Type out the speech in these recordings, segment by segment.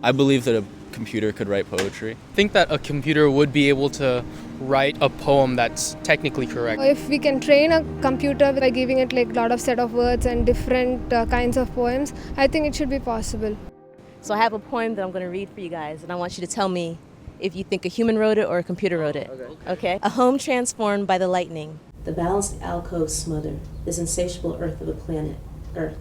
I believe that a computer could write poetry. I think that a computer would be able to write a poem that's technically correct. If we can train a computer by giving it like a lot of set of words and different kinds of poems, I think it should be possible. So I have a poem that I'm going to read for you guys, and I want you to tell me if you think a human wrote it or a computer wrote it. Okay. A home transformed by the lightning. The balanced alcoves smother this insatiable earth of a planet, Earth.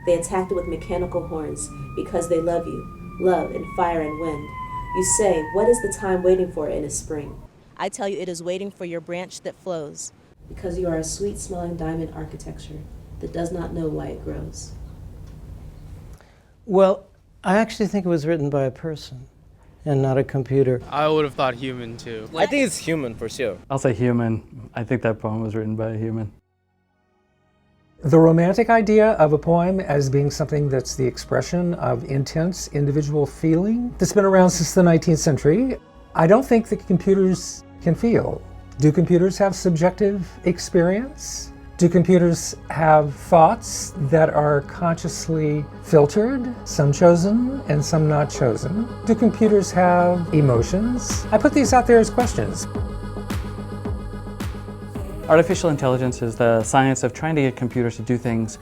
They attacked it with mechanical horns because they love you. Love and fire and wind. You say, what is the time waiting for in a spring? I tell you it is waiting for your branch that flows. Because you are a sweet-smelling diamond architecture that does not know why it grows. Well, I actually think it was written by a person and not a computer. I would have thought human too. I think it's human for sure. I'll say human. I think that poem was written by a human. The romantic idea of a poem as being something that's the expression of intense individual feeling that's been around since the 19th century. I don't think that computers can feel. Do computers have subjective experience? Do computers have thoughts that are consciously filtered, some chosen and some not chosen? Do computers have emotions? I put these out there as questions. Artificial intelligence is the science of trying to get computers to do things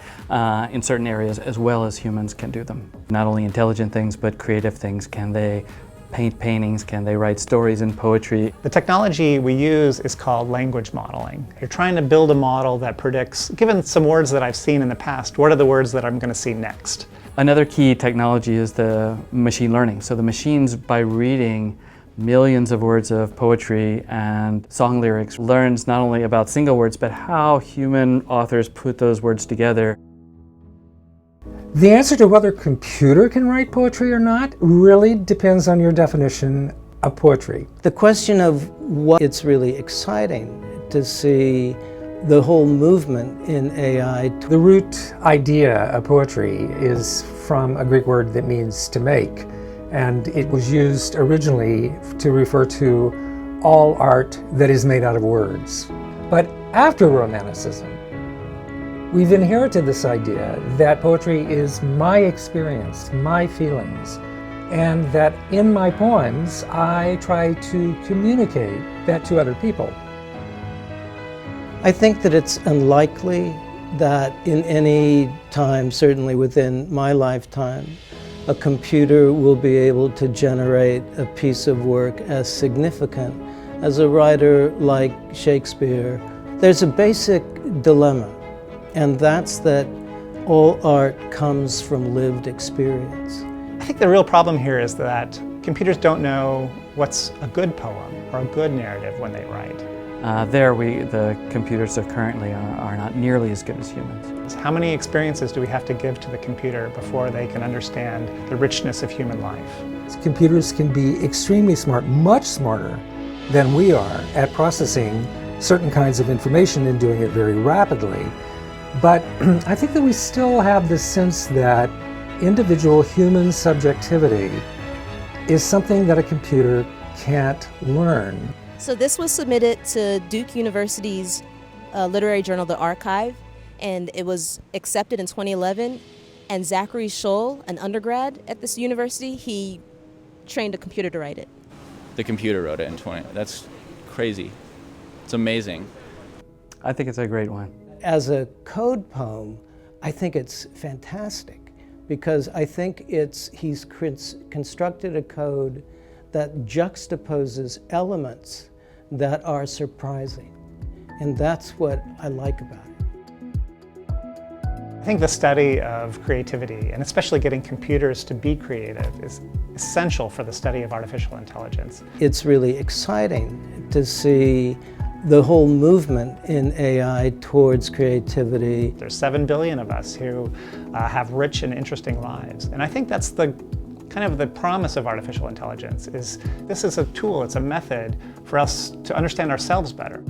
in certain areas as well as humans can do them. Not only intelligent things, but creative things. Can they paint paintings? Can they write stories and poetry? The technology we use is called language modeling. You're trying to build a model that predicts, given some words that I've seen in the past, what are the words that I'm going to see next? Another key technology is the machine learning. So the machines, by reading millions of words of poetry and song lyrics, learns not only about single words, but how human authors put those words together. The answer to whether a computer can write poetry or not really depends on your definition of poetry. The question of what it's really exciting to see the whole movement in AI. The root idea of poetry is from a Greek word that means to make. And it was used originally to refer to all art that is made out of words. But after Romanticism, we've inherited this idea that poetry is my experience, my feelings, and that in my poems, I try to communicate that to other people. I think that it's unlikely that in any time, certainly within my lifetime, a computer will be able to generate a piece of work as significant as a writer like Shakespeare. There's a basic dilemma, and that's that all art comes from lived experience. I think the real problem here is that computers don't know what's a good poem or a good narrative when they write. The computers currently are not nearly as good as humans. How many experiences do we have to give to the computer before they can understand the richness of human life? Computers can be extremely smart, much smarter than we are at processing certain kinds of information and doing it very rapidly. But I think that we still have this sense that individual human subjectivity is something that a computer can't learn. So this was submitted to Duke University's literary journal, The Archive, and it was accepted in 2011. And Zachary Scholl, an undergrad at this university, he trained a computer to write it. The computer wrote it in 20. That's crazy. It's amazing. I think it's a great one. As a code poem, I think it's fantastic because I think he's constructed a code that juxtaposes elements that are surprising. And that's what I like about it. I think the study of creativity, and especially getting computers to be creative, is essential for the study of artificial intelligence. It's really exciting to see the whole movement in AI towards creativity. There's 7 billion of us who have rich and interesting lives. And I think that's the kind of the promise of artificial intelligence is this is a tool, it's a method for us to understand ourselves better.